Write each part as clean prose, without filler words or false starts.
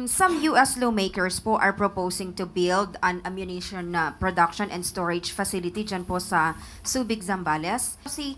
Some U.S. lawmakers po are proposing to build an ammunition production and storage facility dyan po sa Subic, Zambales. Si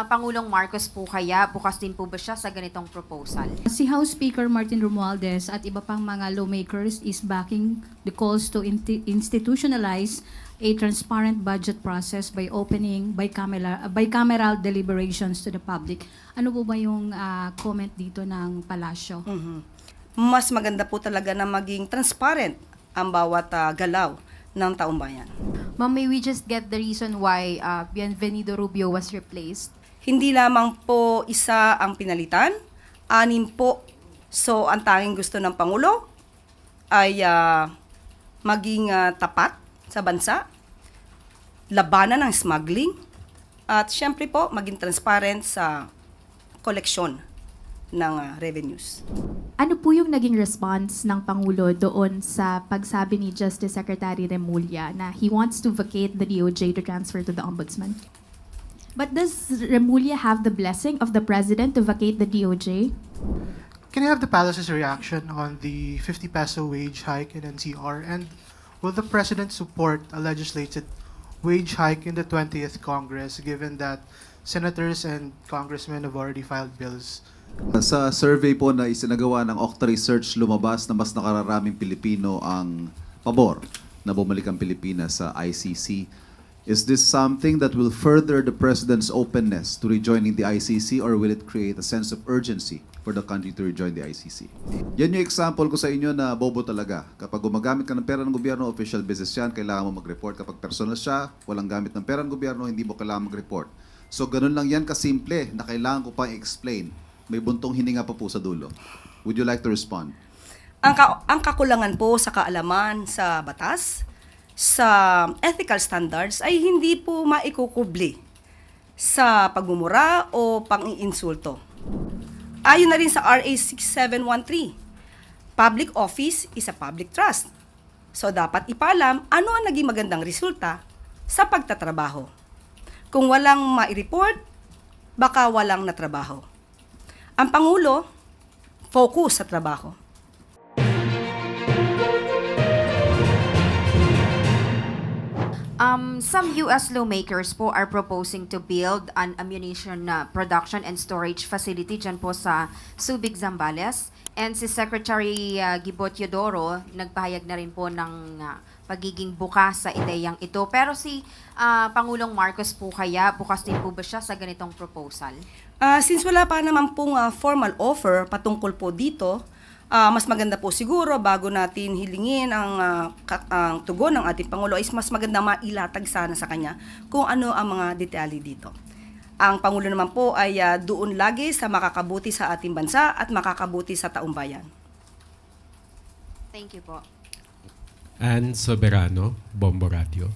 Pangulong Marcos po kaya, bukas din po ba siya sa ganitong proposal? Si House Speaker Martin Romualdez at iba pang mga lawmakers is backing the calls to institutionalize a transparent budget process by opening bicameral deliberations to the public. Ano po ba yung comment dito ng Palasyo? Mas maganda po talaga na maging transparent ang bawat galaw ng taumbayan. Ma'am, may we just get the reason why Bienvenido Rubio was replaced? Hindi lamang po isa ang pinalitan, 6 po. So, ang tanging gusto ng Pangulo ay maging tapat sa bansa, labanan ng smuggling, at syempre po, maging transparent sa koleksyon ng revenues. Ano po yung naging response ng Pangulo doon sa pagsabi ni Justice Secretary Remulla na he wants to vacate the DOJ to transfer to the Ombudsman? But does Remulla have the blessing of the President to vacate the DOJ? Can I have the Palace's reaction on the 50 peso wage hike in NCR? And will the President support a legislated wage hike in the 20th Congress given that senators and congressmen have already filed bills? Sa survey po na isinagawa ng Okta Research, lumabas na mas nakararaming Pilipino ang pabor na bumalik ang Pilipinas sa ICC. Is this something that will further the President's openness to rejoining the ICC, or will it create a sense of urgency for the country to rejoin the ICC? Yan yung example ko sa inyo na bobo talaga. Kapag gumagamit ka ng pera ng gobyerno, official business yan, kailangan mo mag-report. Kapag personal siya, walang gamit ng pera ng gobyerno, hindi mo kailangan mag-report. So ganun lang yan kasimple na kailangan ko pang explain. May buntong hininga pa po sa dulo. Would you like to respond? Ang kakulangan po sa kaalaman sa batas, sa ethical standards, ay hindi po maikukubli sa pagmumura o pang-iinsulto. Ayon na rin sa RA 6713, public office is a public trust. So dapat ipaalam ano ang naging magandang resulta sa pagtatrabaho. Kung walang mai-report, baka walang natrabaho. Ang Pangulo, focus sa trabaho. Some U.S. lawmakers po are proposing to build an ammunition production and storage facility dyan po sa Subic, Zambales. And si Secretary Gibo Teodoro, nagpahayag na rin po ng pagiging bukas sa ideyang ito. Pero si Pangulong Marcos po kaya, bukas din po ba siya sa ganitong proposal? Since wala pa naman pong formal offer patungkol po dito, mas maganda po siguro bago natin hilingin ang tugon ng ating Pangulo, is mas maganda mailatag sana sa kanya kung ano ang mga detalye dito. Ang Pangulo naman po ay doon lagi sa makakabuti sa ating bansa at makakabuti sa taumbayan. Thank you po. Ann Soberano, Bombo Radio.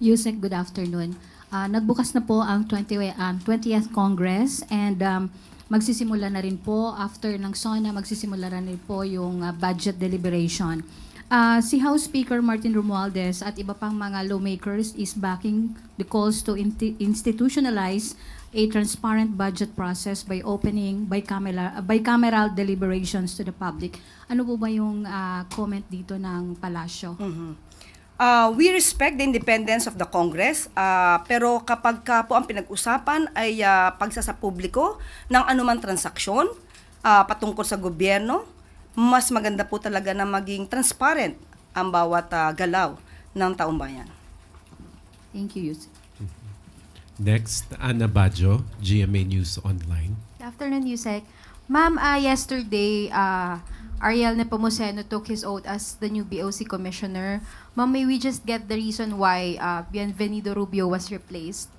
Yusek, good afternoon. Nagbukas na po ang 20th Congress and magsisimula na rin po after ng SONA, magsisimula na rin po yung budget deliberation. Si House Speaker Martin Romualdez at iba pang mga lawmakers is backing the calls to institutionalize a transparent budget process by opening bicameral deliberations to the public. Ano po ba yung comment dito ng Palasyo? We respect the independence of the Congress, pero kapag po ang pinag-usapan ay pagsasapubliko ng anumang transaksyon patungkol sa gobyerno, mas maganda po talaga na maging transparent ang bawat galaw ng taumbayan. Thank you, Yusek. Next, Ana Bajo, GMA News Online. Good afternoon, Yusek. Ma'am, yesterday, Ariel Nepomuceno took his oath as the new BOC Commissioner. Ma'am, may we just get the reason why Bienvenido Rubio was replaced?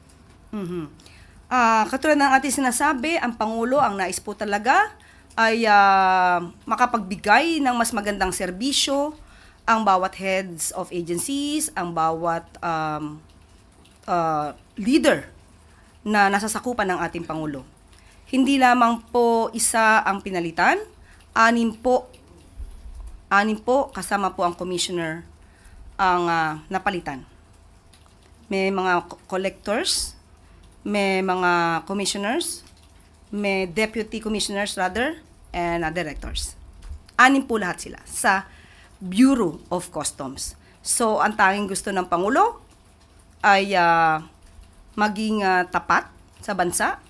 Katulad ng ating sinasabi, ang Pangulo, ang nais po talaga ay makapagbigay ng mas magandang serbisyo ang bawat heads of agencies, ang bawat leader na nasasakupan ng ating Pangulo. Hindi lamang po isa ang pinalitan, 6 po. 6 po, kasama po ang commissioner ang napalitan. May mga collectors, may mga commissioners, may deputy commissioners rather, and directors. Anim po lahat sila sa Bureau of Customs. So, ang tanging gusto ng Pangulo ay maging tapat sa bansa,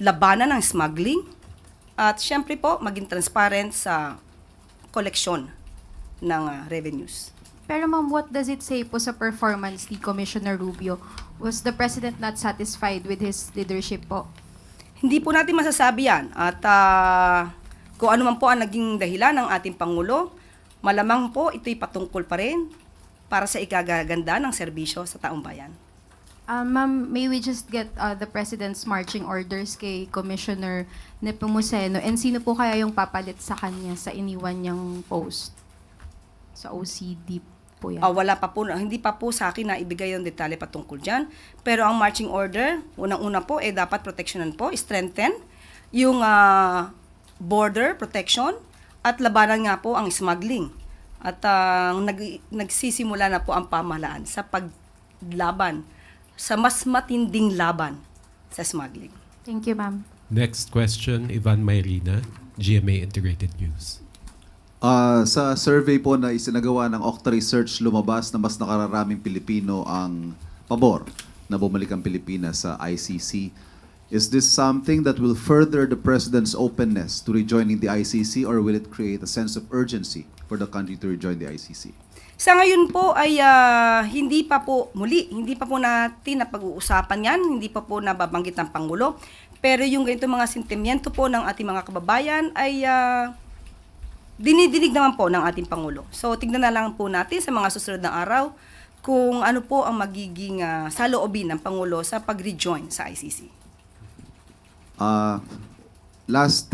labanan ng smuggling, at syempre po, maging transparent sa koleksyon ng revenues. Pero ma'am, what does it say po sa performance ni Commissioner Rubio? Was the President not satisfied with his leadership po? Hindi po natin masasabi yan. At kung ano man po ang naging dahilan ng ating Pangulo, malamang po ito'y patungkol pa rin para sa ikagaganda ng serbisyo sa taong bayan. Ma'am, may we just get the President's marching orders kay Commissioner Nepomuceno? And sino po kaya yung papalit sa kanya sa iniwan niyang post? Sa OCD po yan. Wala pa po, hindi pa po sa akin na ibigay yung detalye patungkol dyan. Pero ang marching order, unang-una po, dapat proteksyonan po, strengthen yung border protection at labanan nga po ang smuggling. At nagsisimula na po ang pamahalaan sa paglaban, sa mas matinding laban sa smuggling. Thank you, ma'am. Next question, Ivan Mayrina, GMA Integrated News. Sa survey po na isinagawa ng Okta Research, lumabas na mas nakararaming Pilipino ang pabor na bumalik ang Pilipinas sa ICC. Is this something that will further the President's openness to rejoining the ICC, or will it create a sense of urgency for the country to rejoin the ICC? Sa ngayon po ay hindi pa po natin napag-uusapan yan, hindi pa po nababanggit ng Pangulo. Pero yung ganito mga sentimiento po ng ating mga kababayan ay dinidinig naman po ng ating Pangulo. So tignan na lang po natin sa mga susunod na araw kung ano po ang magiging saloobin ng Pangulo sa pag-rejoin sa ICC. Last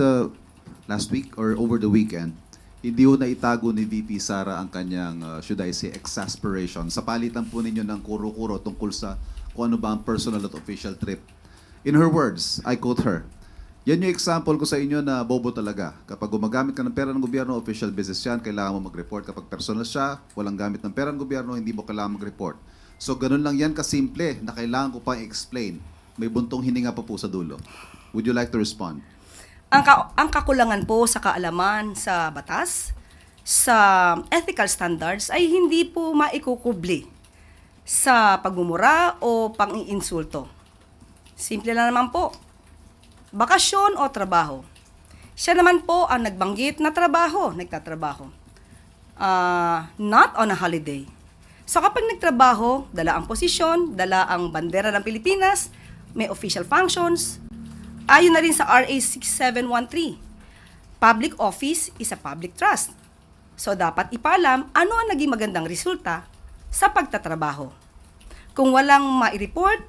week or over the weekend, hindi ho naitago ni VP Sara ang kanyang, should I say, exasperation. Sa palitan po ninyo ng kuro-kuro tungkol sa kung ano ba ang personal at official trip. In her words, I quote her, "Yan yung example ko sa inyo na bobo talaga. Kapag gumagamit ka ng pera ng gobyerno, official business yan, kailangan mo mag-report. Kapag personal siya, walang gamit ng pera ng gobyerno, hindi mo kailangan mag-report." So ganun lang yan kasimple na kailangan ko pang i-explain. May buntong hininga pa po sa dulo. Would you like to respond? Ang kakulangan po sa kaalaman sa batas, sa ethical standards ay hindi po maikukubli sa pagmumura o pang-iinsulto. Simple lang naman po. Bakasyon o trabaho. Siya naman po ang nagbanggit na trabaho, nagtatrabaho. Not on a holiday. So kapag nagtrabaho, dala ang posisyon, dala ang bandera ng Pilipinas, may official functions. Ayon na rin sa RA 6713, public office is a public trust. So dapat ipaalam ano ang naging magandang resulta sa pagtatrabaho. Kung walang mai-report,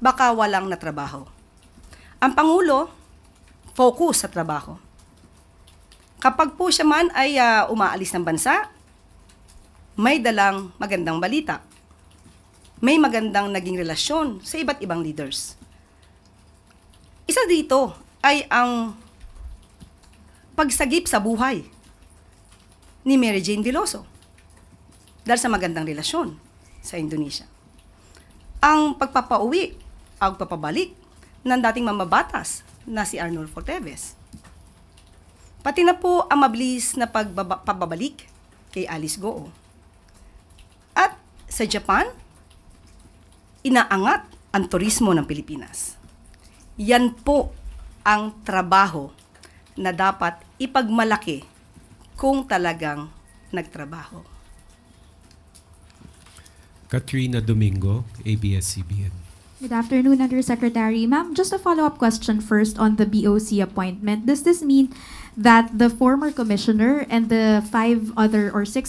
baka walang natrabaho. Ang Pangulo, focus sa trabaho. Kapag po siya man ay umaalis ng bansa, may dalang magandang balita. May magandang naging relasyon sa iba't ibang leaders. Isa dito ay ang pagsagip sa buhay ni Mary Jane Veloso dahil sa magandang relasyon sa Indonesia. Ang pagpapauwi, ang pagpapabalik ng dating mamabatas na si Arnulfo Teves. Pati na po ang mabilis na pababalik kay Alice Goo. At sa Japan, inaangat ang turismo ng Pilipinas. Yan po ang trabaho na dapat ipagmalaki kung talagang nagtrabaho. Katrina Domingo, ABS-CBN. Good afternoon, Undersecretary. Ma'am, just a follow-up question first on the BOC appointment. Does this mean that the former commissioner and the 6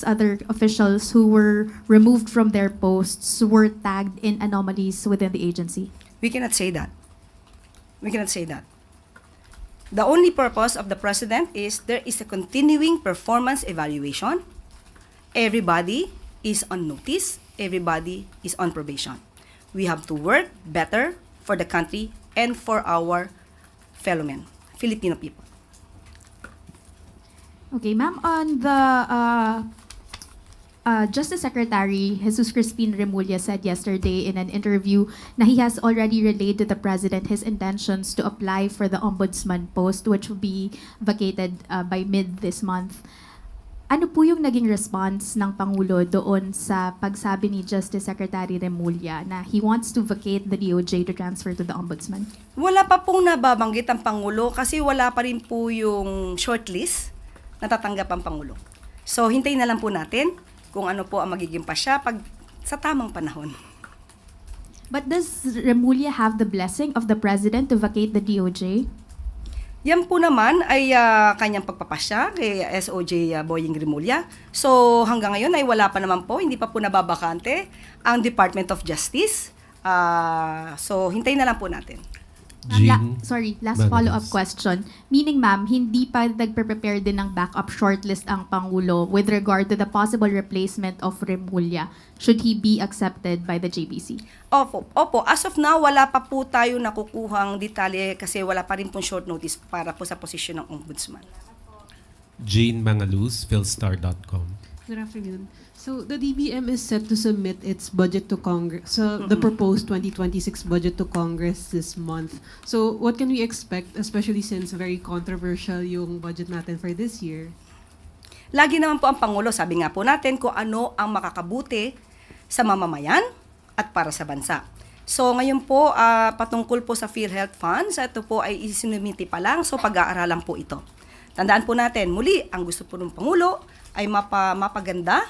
other officials who were removed from their posts were tagged in anomalies within the agency? We cannot say that. We cannot say that. The only purpose of the President is there is a continuing performance evaluation. Everybody is on notice. Everybody is on probation. We have to work better for the country and for our fellow men, Filipino people. Okay, ma'am, on the Justice Secretary Jesus Crispin Remulla said yesterday in an interview na he has already relayed to the President his intentions to apply for the ombudsman post, which will be vacated by mid this month. Ano po yung naging response ng Pangulo doon sa pagsabi ni Justice Secretary Remulla na he wants to vacate the DOJ to transfer to the ombudsman? Wala pa pong nababanggit ang Pangulo kasi wala pa rin po yung shortlist na tatanggap ang Pangulo. So, hintayin na lang po natin kung ano po ang magiging pasya pag sa tamang panahon. But does Remulla have the blessing of the President to vacate the DOJ? Yan po naman ay kanyang pagpapasya kay SOJ Boying Remulla. So hanggang ngayon ay wala pa naman po, hindi pa po nababakante ang Department of Justice. So hintayin na lang po natin. Jean Last Manalas. follow-up question. Meaning, ma'am, hindi pa nagpe-prepare din ng backup shortlist ang Pangulo with regard to the possible replacement of Remulla should he be accepted by the JBC? Opo. As of now, wala pa po tayo nakukuhang detalye kasi wala pa rin pong short notice para po sa posisyon ng ombudsman. Jean Mangaluz, philstar.com. Good afternoon. So the DBM is set to submit its budget to Congress, the proposed 2026 budget to Congress this month. So what can we expect, especially since very controversial yung budget natin for this year? Lagi naman po ang Pangulo, sabi nga po natin kung ano ang makakabuti sa mamamayan at para sa bansa. So ngayon po, patungkol po sa PhilHealth Funds, ito po ay isinumiti pa lang, so pag-aaralan po ito. Tandaan po natin, muli, ang gusto po ng Pangulo ay mapaganda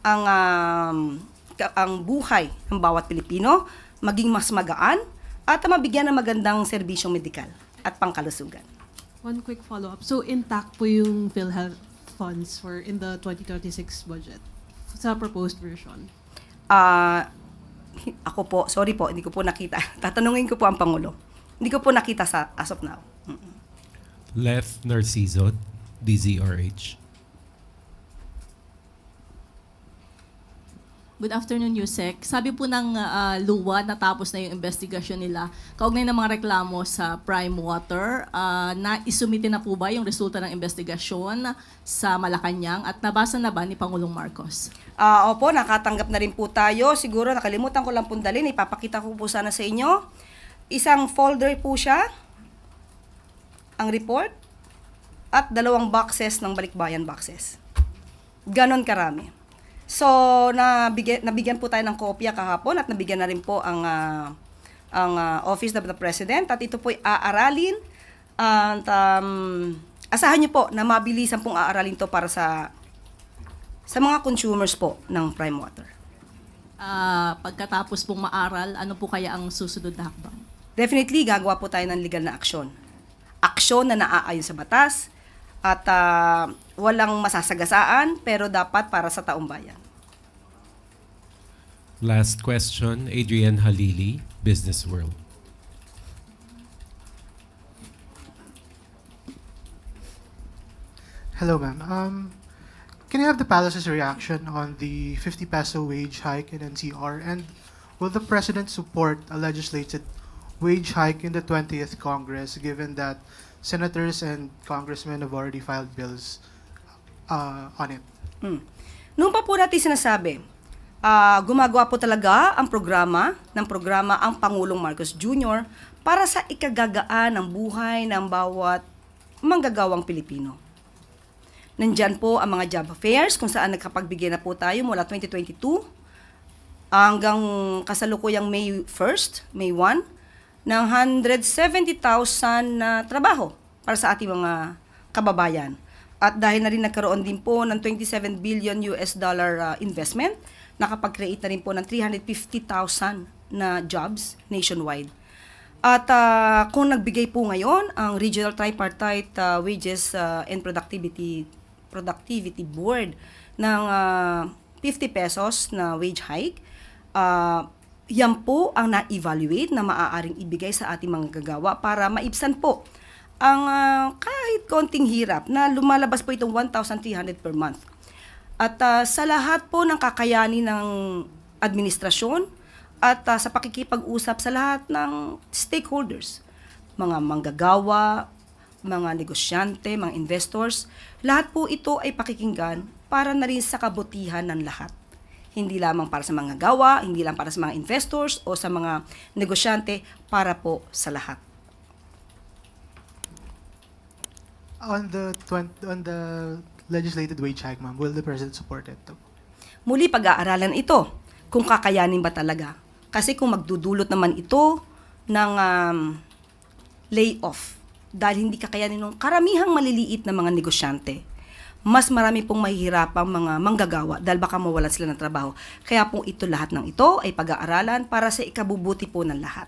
ang buhay ng bawat Pilipino, maging mas magaan, at mabigyan ng magandang serbisyong medikal at pangkalusugan. One quick follow-up. So intact po yung PhilHealth funds for in the 2026 budget sa proposed version? Ako po, sorry po, hindi ko po nakita. Tatanungin ko po ang Pangulo. Hindi ko po nakita as of now. Lef Narciso, DZRH. Good afternoon, Yusek. Sabi po ng luwa, natapos na yung investigasyon nila. Kaugnay ng mga reklamo sa Prime Water, na isumite na po ba yung resulta ng investigasyon sa Malacanang at nabasa na ba ni Pangulong Marcos? Opo, nakatanggap na rin po tayo. Siguro nakalimutan ko lang pundalin, ipapakita ko po sana sa inyo. Isang folder po siya, ang report, at 2 boxes ng balikbayan boxes. Ganon karami. So, nabigyan po tayo ng kopya kahapon at nabigyan na rin po ang Office of the President at ito po ay aaralin at asahan niyo po na mabilisan pong aaralin to para sa mga consumers po ng Prime Water. Pagkatapos pong maaral, ano po kaya ang susunod na hakbang? Definitely, gagawa po tayo ng legal na aksyon. Aksyon na naaayon sa batas at walang masasagasaan pero dapat para sa taong bayan. Last question, Adrian Halili, Business World. Hello, ma'am. Can you have the palace's reaction on the 50 peso wage hike in NCR? And will the President support a legislated wage hike in the 20th Congress given that senators and congressmen have already filed bills on it? Noong pa po natin sinasabi, gumagawa po talaga ang programa ang Pangulong Marcos Jr. para sa ikagagaan ng buhay ng bawat manggagawang Pilipino. Nandyan po ang mga job fairs kung saan nagkapagbigay na po tayo mula 2022 hanggang kasalukuyang May 1st, May 1, ng 170,000 na trabaho para sa ating mga kababayan. At dahil na rin nagkaroon din po ng $27 billion investment, nakapag-create na rin po ng 350,000 na jobs nationwide. At kung nagbigay po ngayon ang Regional Tripartite Wages and Productivity Board ng 50 pesos na wage hike, yan po ang na-evaluate na maaaring ibigay sa ating mga gagawa para maibsan po ang kahit konting hirap na lumalabas po itong 1,300 per month. At sa lahat po ng kakayanin ng administrasyon at sa pakikipag-usap sa lahat ng stakeholders, mga manggagawa, mga negosyante, mga investors, lahat po ito ay pakikinggan para na rin sa kabutihan ng lahat. hindi lamang para sa mga gawa, hindi lang para sa mga investors o sa mga negosyante, para po sa lahat. On the legislated wage hike, ma'am, will the president support it? Muli, pag-aaralan ito kung kakayanin ba talaga. Kasi kung magdudulot naman ito ng layoff dahil hindi kakayanin ng karamihang maliliit na mga negosyante, mas marami pong mahihirapang mga manggagawa dahil baka mawalan sila ng trabaho. Kaya po ito, lahat ng ito ay pag-aaralan para sa ikabubuti po ng lahat.